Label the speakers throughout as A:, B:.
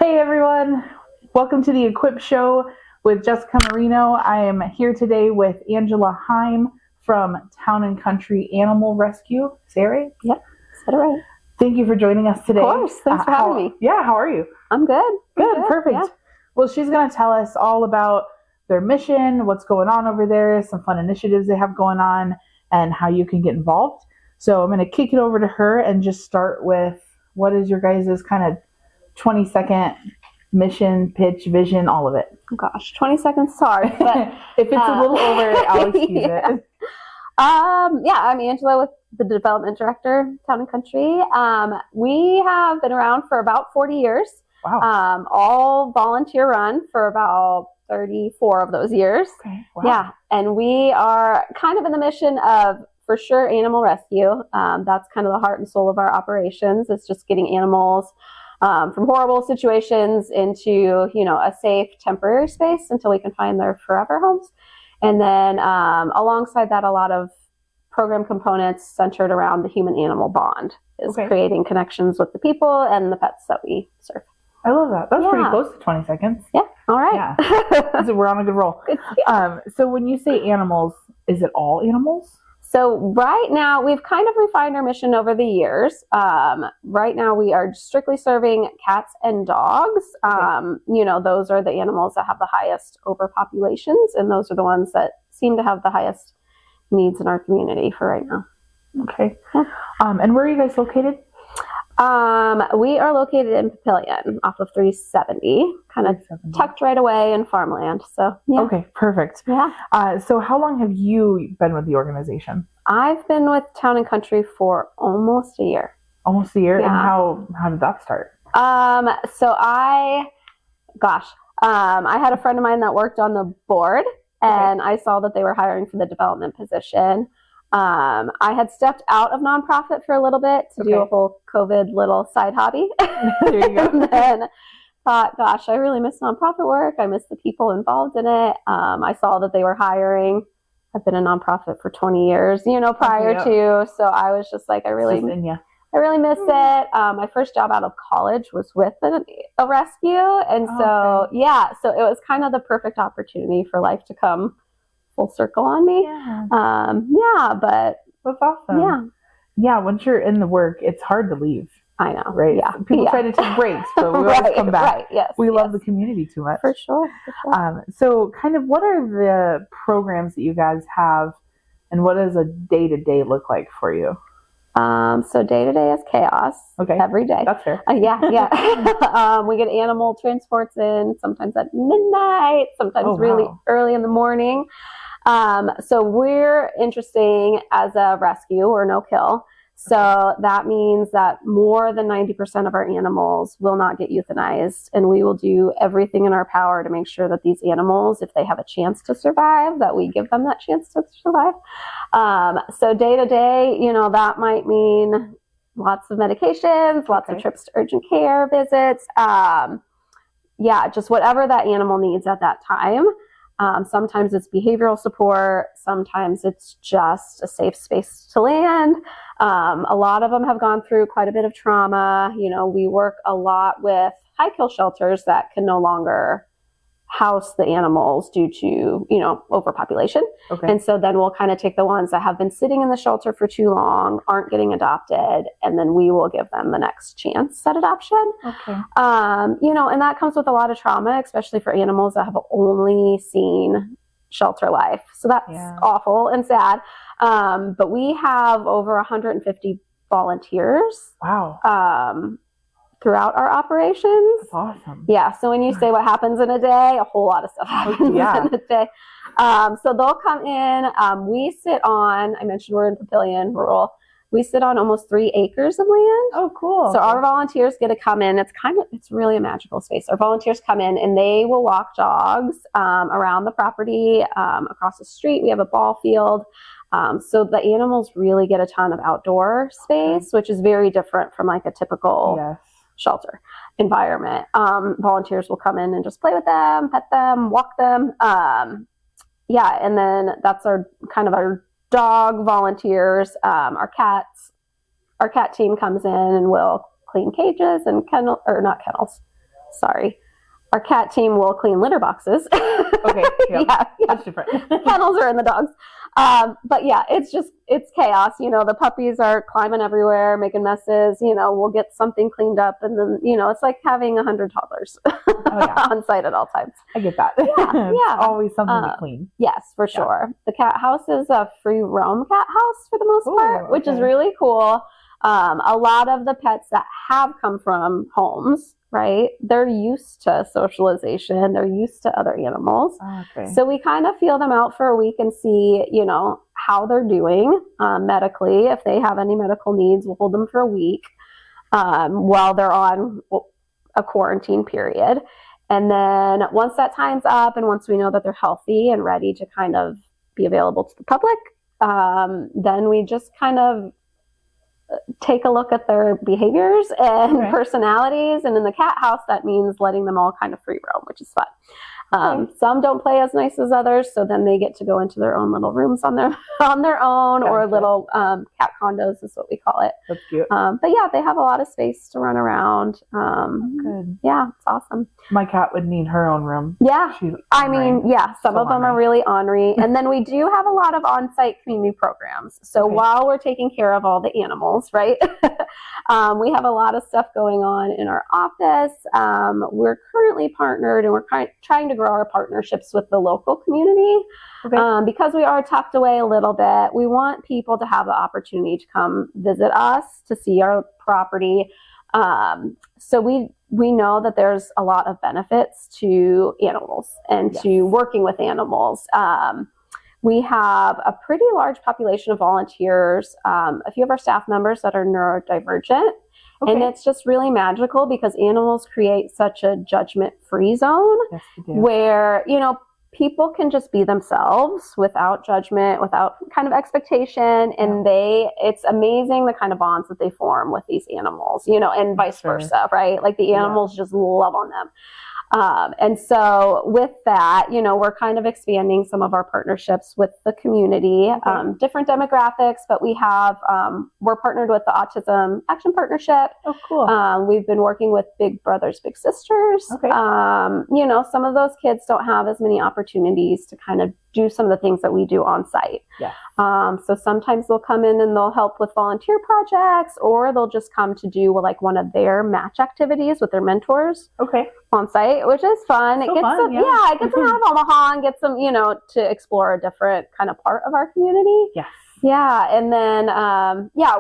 A: Hey everyone, welcome to the Equip Show with Jessica Marino. I am here today with Angela Heim from Town & Country Animal Rescue. Say it right?
B: Yep, said it right.
A: Thank you for joining us today.
B: Of course, thanks for having me.
A: Yeah, how are you?
B: I'm good.
A: Good, perfect.
B: Yeah.
A: Well, she's going to tell us all about their mission, what's going on over there, some fun initiatives they have going on, and how you can get involved. So I'm going to kick it over to her and just start with what is your guys' kind of 20-second mission, pitch, vision, all of it.
B: Oh gosh, 20 seconds is hard, but
A: if it's a little over, I'll excuse it.
B: I'm Angela with the Development Director, Town & Country. We have been around for about 40 years.
A: Wow.
B: All volunteer run for about 34 of those years.
A: Okay. Wow.
B: Yeah, and we are kind of in the mission of, for sure, animal rescue. That's kind of the heart and soul of our operations. It's just getting animals from horrible situations into, a safe temporary space until we can find their forever homes. And then alongside that, a lot of program components centered around the human-animal bond is creating connections with the people and the pets that we serve.
A: I love that. That's pretty close to 20 seconds.
B: Yeah. All right.
A: Yeah. So we're on a good roll.
B: Good.
A: So when you say animals, is it all animals?
B: So right now, we've kind of refined our mission over the years. Right now, we are strictly serving cats and dogs. Those are the animals that have the highest overpopulations, and those are the ones that seem to have the highest needs in our community for right now.
A: Okay. Yeah. And where are you guys located?
B: We are located in Papillion off of 370, kind of tucked right away in farmland. So, yeah. Okay,
A: perfect.
B: Yeah.
A: So how long have you been with the organization?
B: I've been with Town & Country for almost a year.
A: Almost a year?
B: Yeah.
A: And how did that start?
B: I had a friend of mine that worked on the board, and I saw that they were hiring for the development position. I had stepped out of nonprofit for a little bit to do a whole COVID little side hobby.
A: There you go.
B: And then thought, gosh, I really miss nonprofit work. I miss the people involved in it. I saw that they were hiring. I've been a nonprofit for 20 years, prior to. So I was just like, I really miss it. My first job out of college was with a rescue. And so it was kind of the perfect opportunity for life to come full circle on me. But
A: that's awesome. Yeah, once you're in the work, it's hard to leave.
B: I know,
A: right?
B: Yeah,
A: people try to take breaks, but we always come back.
B: Right, yes,
A: we love the community too much.
B: For sure.
A: So kind of what are the programs that you guys have, and what does a day-to-day look like for you?
B: So day-to-day is chaos. Every day.
A: That's fair.
B: We get animal transports in sometimes at midnight, sometimes really early in the morning. So we're interesting as a rescue or no-kill. So that means that more than 90% of our animals will not get euthanized, and we will do everything in our power to make sure that these animals, if they have a chance to survive, that we give them that chance to survive. So day to day, that might mean lots of medications, lots of trips to urgent care visits. Just whatever that animal needs at that time. Sometimes it's behavioral support. Sometimes it's just a safe space to land. A lot of them have gone through quite a bit of trauma. We work a lot with high kill shelters that can no longer house the animals due to, overpopulation. And so then we'll kind of take the ones that have been sitting in the shelter for too long, aren't getting adopted, and then we will give them the next chance at adoption. And that comes with a lot of trauma, especially for animals that have only seen shelter life. So that's awful and sad. But we have over 150 volunteers.
A: Wow.
B: Throughout our operations.
A: That's awesome.
B: Yeah. So when you say what happens in a day, a whole lot of stuff happens in a day. So they'll come in. We sit on, I mentioned we're in Papillion, rural. We sit on almost 3 acres of land.
A: Oh, cool.
B: So our volunteers get to come in. It's really a magical space. Our volunteers come in and they will walk dogs around the property, across the street. We have a ball field. So the animals really get a ton of outdoor space, which is very different from like a typical shelter environment. Volunteers will come in and just play with them, pet them, walk them. And then that's our dog volunteers. Our cat team comes in and will clean cages and not kennels, sorry. Our cat team will clean litter boxes.
A: Okay. Yep.
B: Yeah.
A: That's different.
B: The kennels are in the dogs. But yeah, it's chaos. The puppies are climbing everywhere, making messes. We'll get something cleaned up, and then, it's like having 100 toddlers on site at all times.
A: I get that.
B: Yeah.
A: It's always something to clean.
B: Yes, for sure. The cat house is a free roam cat house for the most part, which is really cool. A lot of the pets that have come from homes, right, they're used to socialization. They're used to other animals.
A: Okay.
B: So we kind of feel them out for a week and see, how they're doing medically. If they have any medical needs, we'll hold them for a week while they're on a quarantine period. And then once that time's up and once we know that they're healthy and ready to kind of be available to the public, then we just kind of take a look at their behaviors and personalities. And in the cat house, that means letting them all kind of free roam, which is fun. Some don't play as nice as others, so then they get to go into their own little rooms on their own, or little cat condos is what we call it.
A: That's cute.
B: But yeah, they have a lot of space to run around.
A: Good.
B: Yeah, it's awesome.
A: My cat would need her own room.
B: Yeah. Some of them are really ornery. And then we do have a lot of on-site community programs. So while we're taking care of all the animals, right, we have a lot of stuff going on in our office. We're currently partnered, and we're trying to grow our partnerships with the local community. Because we are tucked away a little bit, we want people to have the opportunity to come visit us, to see our property. So we know that there's a lot of benefits to animals and to working with animals. We have a pretty large population of volunteers, a few of our staff members that are neurodivergent. And it's just really magical because animals create such a judgment-free zone where, people can just be themselves without judgment, without kind of expectation. And it's amazing the kind of bonds that they form with these animals, and vice versa, right? Like the animals just love on them. And so with that, we're kind of expanding some of our partnerships with the community, different demographics, but we're partnered with the Autism Action Partnership.
A: Oh, cool.
B: We've been working with Big Brothers, Big Sisters. Some of those kids don't have as many opportunities to kind of do some of the things that we do on site. So sometimes they'll come in and they'll help with volunteer projects, or they'll just come to do one of their match activities with their mentors on site, which is fun. It gets them, it gets them out of Omaha and gets them, to explore a different kind of part of our community. Yeah. And then,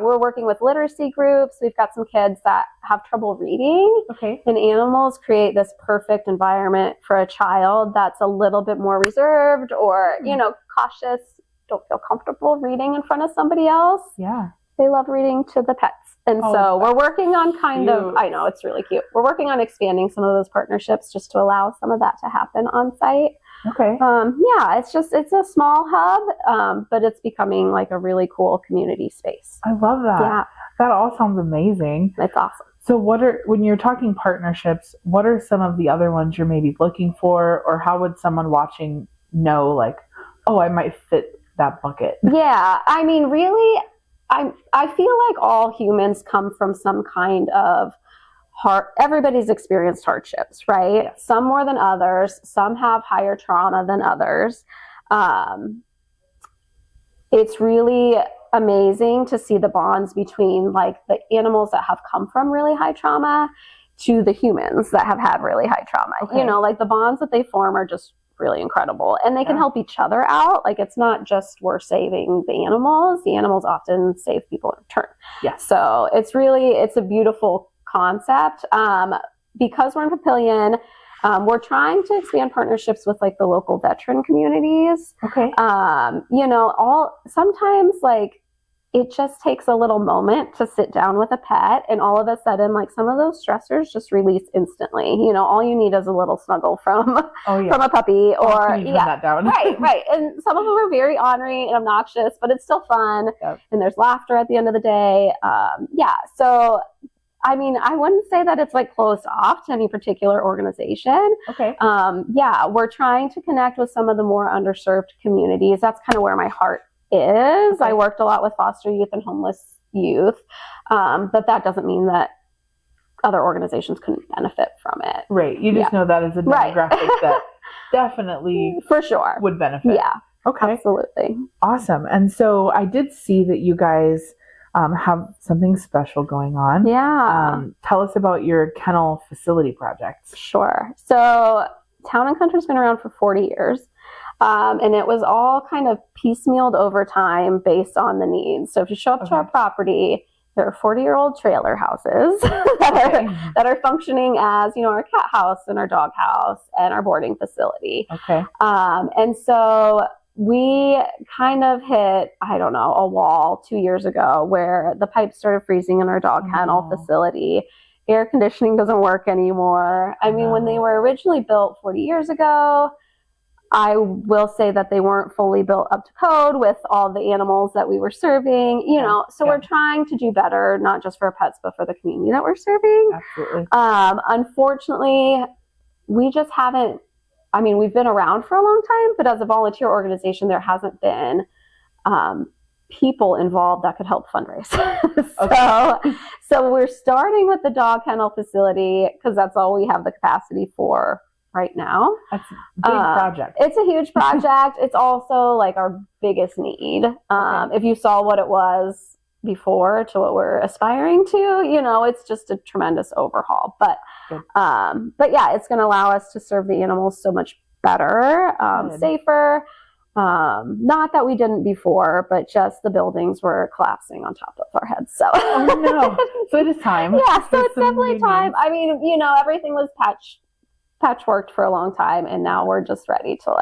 B: we're working with literacy groups. We've got some kids that have trouble reading. And animals create this perfect environment for a child that's a little bit more reserved or, cautious, don't feel comfortable reading in front of somebody else. They love reading to the pets. And so we're working on I know, it's really cute. We're working on expanding some of those partnerships just to allow some of that to happen on site. It's a small hub, but it's becoming like a really cool community space.
A: I love that.
B: Yeah.
A: That all sounds amazing.
B: It's awesome.
A: So when you're talking partnerships, what are some of the other ones you're maybe looking for, or how would someone watching know, like, oh, I might fit that bucket? Yeah.
B: I mean, really, I feel like all humans come from some kind of everybody's experienced hardships, right?
A: Yes.
B: Some more than others. Some have higher trauma than others. It's really amazing to see the bonds between like the animals that have come from really high trauma to the humans that have had really high trauma. Like the bonds that they form are just really incredible, and they can help each other out. Like it's not just we're saving the animals often save people in return. So it's a beautiful concept. Because we're in Papillion, we're trying to expand partnerships with like the local veteran communities. Sometimes like it just takes a little moment to sit down with a pet, and all of a sudden, like some of those stressors just release instantly. All you need is a little snuggle from a puppy, or
A: that down.
B: right. And some of them are very ornery and obnoxious, but it's still fun, and there's laughter at the end of the day. So I mean, I wouldn't say that it's like closed off to any particular organization. We're trying to connect with some of the more underserved communities. That's kind of where my heart is. I worked a lot with foster youth and homeless youth, but that doesn't mean that other organizations couldn't benefit from it.
A: Right. You just know that as a demographic that definitely
B: for sure
A: would benefit.
B: Yeah.
A: Okay.
B: Absolutely.
A: Awesome. And so I did see that you guys have something special going on.
B: Yeah.
A: Tell us about your kennel facility projects.
B: Sure. So Town & Country's been around for 40 years. And it was all kind of piecemealed over time based on the needs. So if you show up to our property, there are 40-year-old trailer houses that are functioning as, our cat house and our dog house and our boarding facility.
A: Okay.
B: And so we kind of hit, a wall 2 years ago where the pipes started freezing in our dog kennel facility. Air conditioning doesn't work anymore. I mean, when they were originally built 40 years ago, I will say that they weren't fully built up to code with all the animals that we were serving, so we're trying to do better, not just for our pets, but for the community that we're serving.
A: Absolutely.
B: Unfortunately, we just haven't, we've been around for a long time, but as a volunteer organization, there hasn't been people involved that could help fundraise. So we're starting with the dog kennel facility because that's all we have the capacity for right now.
A: That's a big project.
B: It's a huge project. It's also like our biggest need. If you saw what it was before to what we're aspiring to, it's just a tremendous overhaul. But yeah, it's going to allow us to serve the animals so much better, safer. Not that we didn't before, but just the buildings were collapsing on top of our heads. So,
A: so it is time.
B: Yeah, so it's definitely time. Everything was patchworked for a long time, and now we're just ready to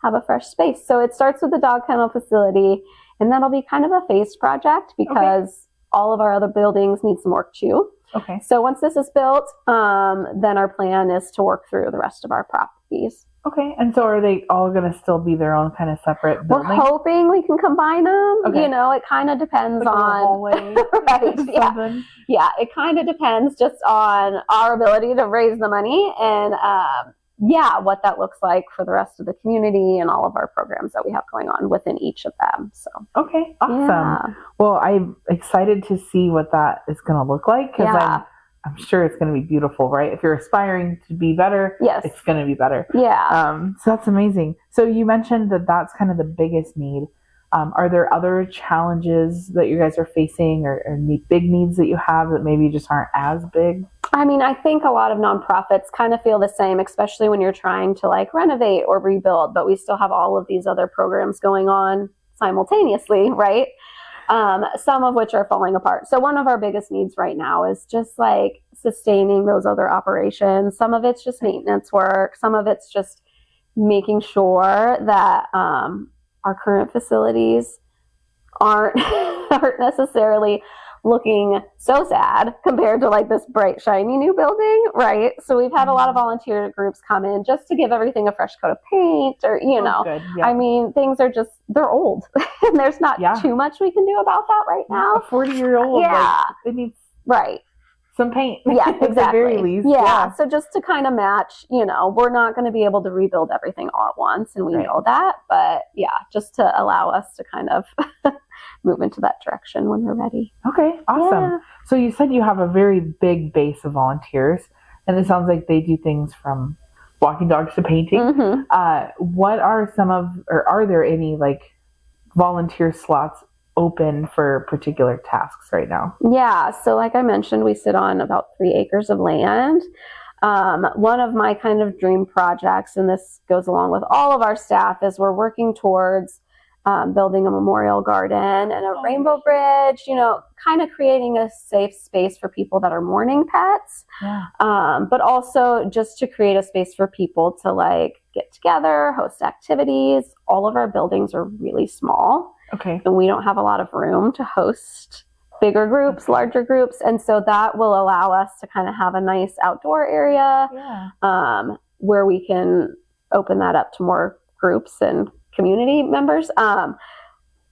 B: have a fresh space. So it starts with the dog kennel facility, and that'll be kind of a phased project because all of our other buildings need some work too.
A: Okay.
B: So once this is built, then our plan is to work through the rest of our properties.
A: Okay. And so are they all going to still be their own kind of separate building?
B: We're hoping we can combine them. Okay. It kind of depends on
A: hallway.
B: Right. Yeah. It kind of depends just on our ability to raise the money and what that looks like for the rest of the community and all of our programs that we have going on within each of them. So
A: okay, awesome. Yeah. Well, I'm excited to see what that is going to look like because I'm sure it's going to be beautiful, right? If you're aspiring to be better, it's going to be better.
B: Yeah.
A: So that's amazing. So you mentioned that that's kind of the biggest need. Are there other challenges that you guys are facing or big needs that you have that maybe just aren't as big?
B: I think a lot of nonprofits kind of feel the same, especially when you're trying to renovate or rebuild, but we still have all of these other programs going on simultaneously, right? Some of which are falling apart. So one of our biggest needs right now is just sustaining those other operations. Some of it's just maintenance work. Some of it's just making sure that our current facilities aren't necessarily looking so sad compared to like this bright, shiny new building, right? So we've had a lot of volunteer groups come in just to give everything a fresh coat of paint or, you know,
A: good. Yeah.
B: I mean, things are just, they're old and there's not too much we can do about that right now.
A: A 40-year-old, like, it needs some paint.
B: Yeah, exactly.
A: At the very least.
B: Yeah. So just to kind of match, you know, we're not going to be able to rebuild everything all at once, and we know that, but yeah, just to allow us to kind of move into that direction when we're ready.
A: Okay, awesome. Yeah. So you said you have a very big base of volunteers, and it sounds like they do things from walking dogs to painting. Mm-hmm. What are some of, or are there any like volunteer slots open for particular tasks right now?
B: Yeah, so like I mentioned, we sit on about 3 acres of land. One of my kind of dream projects, and this goes along with all of our staff, is we're working towards building a memorial garden and a rainbow bridge, you know, kind of creating a safe space for people that are mourning pets, but also just to create a space for people to like get together, host activities. All of our buildings are really small.
A: Okay.
B: And we don't have a lot of room to host bigger groups, larger groups. And so that will allow us to kind of have a nice outdoor area where we can open that up to more groups and community members.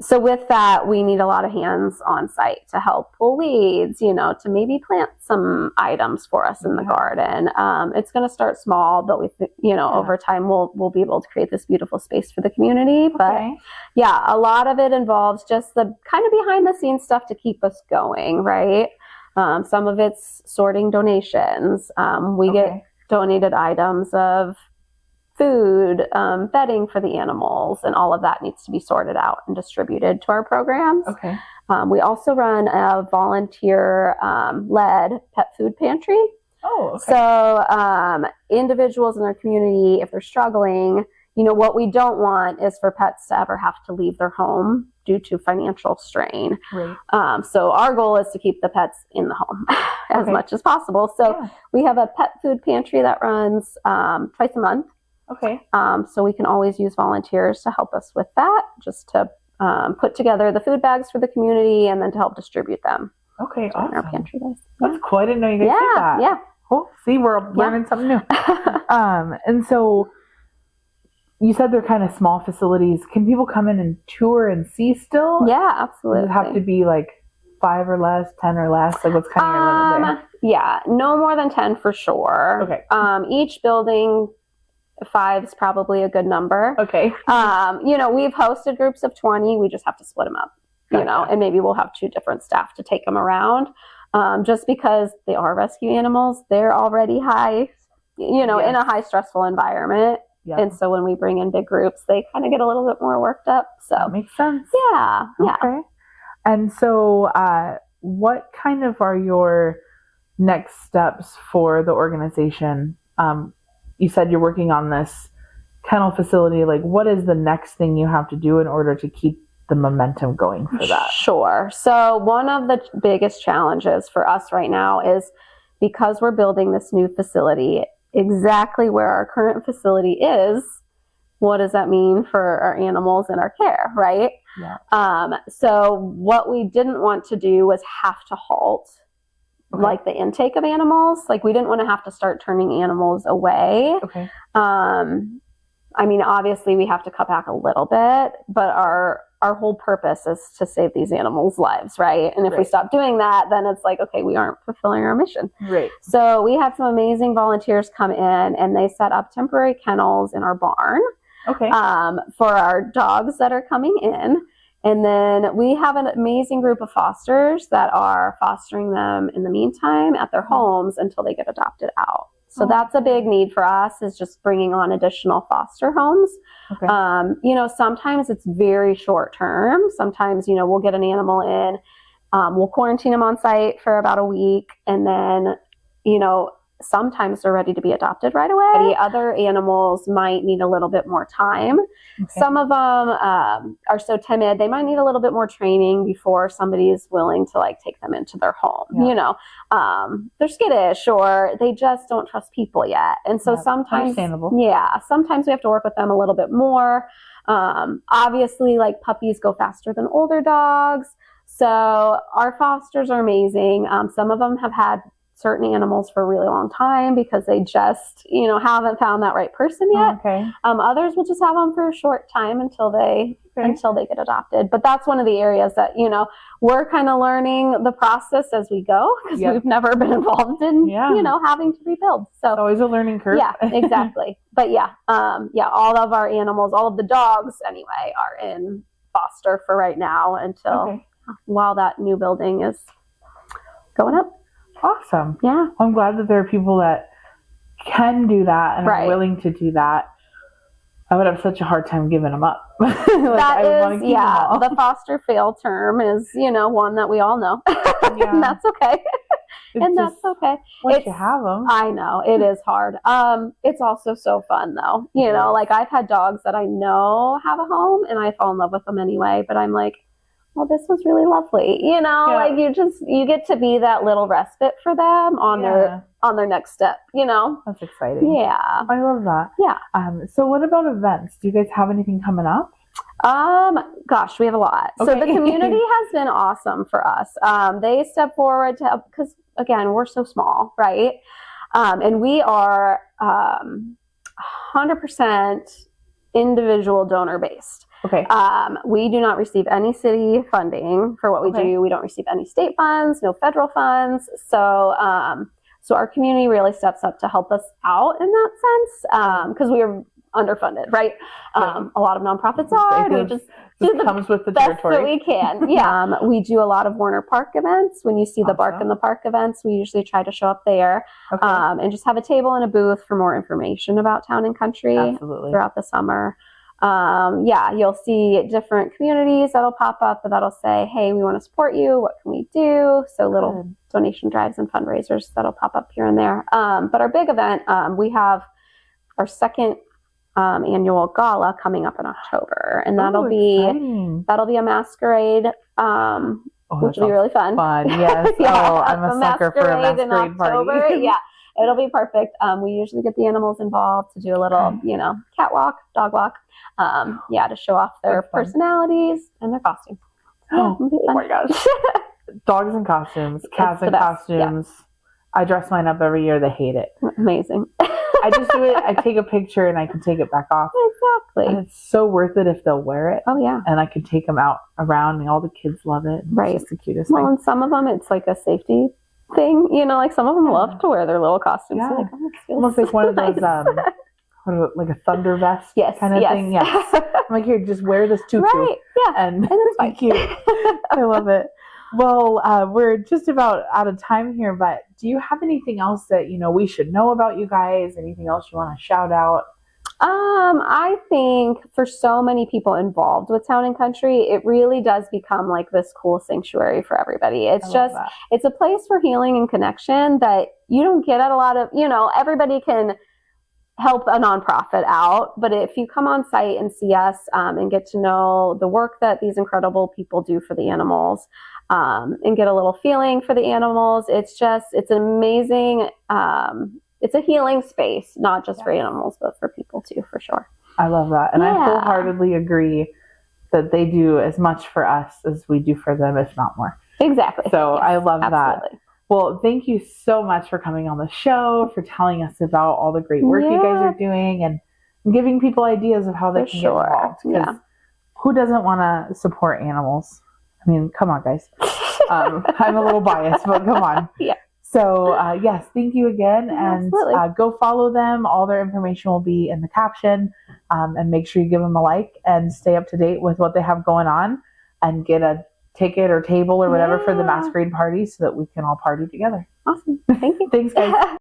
B: So with that, we need a lot of hands on site to help pull weeds, you know, to maybe plant some items for us in the garden. It's going to start small, but we, over time we'll be able to create this beautiful space for the community. But yeah, a lot of it involves just the kind of behind the scenes stuff to keep us going, right? Some of it's sorting donations. We get donated items of food, bedding for the animals, and all of that needs to be sorted out and distributed to our programs.
A: Okay.
B: We also run a volunteer led pet food pantry.
A: Oh, okay.
B: So individuals in our community, if they're struggling, what we don't want is for pets to ever have to leave their home due to financial strain.
A: Right.
B: So our goal is to keep the pets in the home as much as possible. So we have a pet food pantry that runs twice a month.
A: Okay.
B: So we can always use volunteers to help us with that, just to put together the food bags for the community and then to help distribute them.
A: Okay, awesome.
B: Our pantry days.
A: That's cool. I didn't know you guys did that.
B: Yeah.
A: Cool. See, we're learning something new. And so you said they're kind of small facilities. Can people come in and tour and see still?
B: Yeah, absolutely.
A: Does it have to be like 5 or less, 10 or less? Like what's kind of your limit there?
B: Yeah, no more than 10 for sure.
A: Okay.
B: Each building, 5 is probably a good number.
A: Okay.
B: We've hosted groups of 20. We just have to split them up, and maybe we'll have 2 different staff to take them around. Just because they are rescue animals, they're already high, in a high stressful environment. Yeah. And so when we bring in big groups, they kind of get a little bit more worked up. So
A: that makes sense.
B: Yeah.
A: Okay. And so what kind of are your next steps for the organization? You said you're working on this kennel facility. Like what is the next thing you have to do in order to keep the momentum going for that?
B: Sure. So one of the biggest challenges for us right now is because we're building this new facility, exactly where our current facility is, what does that mean for our animals and our care, right?
A: Yeah.
B: So what we didn't want to do was have to halt like the intake of animals. Like we didn't want to have to start turning animals away.
A: Okay.
B: Obviously we have to cut back a little bit, but our whole purpose is to save these animals' lives, right? And if we stop doing that, then it's like, okay, we aren't fulfilling our mission.
A: Right.
B: So we had some amazing volunteers come in and they set up temporary kennels in our barn.
A: Okay.
B: For our dogs that are coming in. And then we have an amazing group of fosters that are fostering them in the meantime at their homes until they get adopted out. So that's a big need for us, is just bringing on additional foster homes.
A: Okay.
B: Sometimes it's very short term. Sometimes, we'll get an animal in, we'll quarantine them on site for about a week. And then, sometimes they're ready to be adopted right away. The other animals might need a little bit more time. Okay. Some of them are so timid, they might need a little bit more training before somebody is willing to take them into their home. Yeah. They're skittish or they just don't trust people yet. And so sometimes we have to work with them a little bit more. Obviously, puppies go faster than older dogs. So our fosters are amazing. Some of them have had certain animals for a really long time because they just, haven't found that right person yet.
A: Okay.
B: Others will just have them for a short time until they get adopted. But that's one of the areas that, we're kind of learning the process as we go because we've never been involved in, having to rebuild. So
A: it's always a learning curve.
B: Yeah, exactly. But all of our animals, all of the dogs anyway, are in foster for right now until while that new building is going up.
A: Awesome.
B: Yeah.
A: I'm glad that there are people that can do that and are willing to do that. I would have such a hard time giving them up. The foster fail term is, one that we all know. And that's okay. That's okay. Once you have them.
B: I know. It is hard. It's also so fun, though. I've had dogs that I know have a home, and I fall in love with them anyway. But I'm like, well, this was really lovely. You get to be that little respite for them on their next step,
A: That's exciting.
B: Yeah.
A: I love that.
B: Yeah.
A: So what about events? Do you guys have anything coming up?
B: Gosh, we have a lot. Okay. So the community has been awesome for us. They step forward to help because, again, we're so small, right? And we are 100% individual donor based.
A: Okay.
B: We do not receive any city funding for what we do. We don't receive any state funds, no federal funds. So our community really steps up to help us out in that sense. Because we are underfunded, right? A lot of nonprofits are. We just do the
A: comes with the
B: best
A: territory.
B: that we can. Yeah. We do a lot of Warner Park events. When you see the Bark in the Park events, we usually try to show up there and just have a table and a booth for more information about Town and Country throughout the summer. You'll see different communities that'll pop up that'll say, hey, we want to support you. What can we do? So little donation drives and fundraisers that'll pop up here and there. But our big event, we have our second annual gala coming up in October, and that'll be a masquerade, which will be really fun.
A: Yes. I'm a sucker for a masquerade party.
B: Yeah, it'll be perfect. We usually get the animals involved to do a little, catwalk, dog walk, to show off their personalities and their costumes.
A: Oh my gosh. Dogs in costumes, cats in costumes. Yeah. I dress mine up every year. They hate it.
B: Amazing.
A: I just do it. I take a picture and I can take it back off.
B: Exactly.
A: And it's so worth it if they'll wear it.
B: Oh, yeah.
A: And I can take them out around and all the kids love it.
B: Right.
A: It's just the cutest thing.
B: Well, and some of them, it's like a safety thing. Like some of them love to wear their little costumes.
A: Yeah.
B: So like, oh,
A: almost like one of those, like a thunder vest kind of thing. Yes. I'm like, here, just wear this tutu.
B: Right. Yeah.
A: And it's be cute. I love it. Well, we're just about out of time here, but do you have anything else that, we should know about you guys? Anything else you want to shout out?
B: I think for so many people involved with Town and Country, it really does become like this cool sanctuary for everybody. It's it's a place for healing and connection that you don't get at a lot of, everybody can help a nonprofit out, but if you come on site and see us and get to know the work that these incredible people do for the animals, and get a little feeling for the animals, it's an amazing, it's a healing space, not just for animals, but for people too, for sure.
A: I love that. And I wholeheartedly agree that they do as much for us as we do for them, if not more.
B: Exactly.
A: So I love that. Well, thank you so much for coming on the show, for telling us about all the great work you guys are doing and giving people ideas of how they can get involved. Because who doesn't want to support animals? I mean, come on, guys. I'm a little biased, but come on.
B: Yeah.
A: So, yes, thank you again. And go follow them. All their information will be in the caption. And make sure you give them a like and stay up to date with what they have going on and get a ticket or table or whatever for the masquerade party so that we can all party together.
B: Awesome. Thank you.
A: Thanks, guys.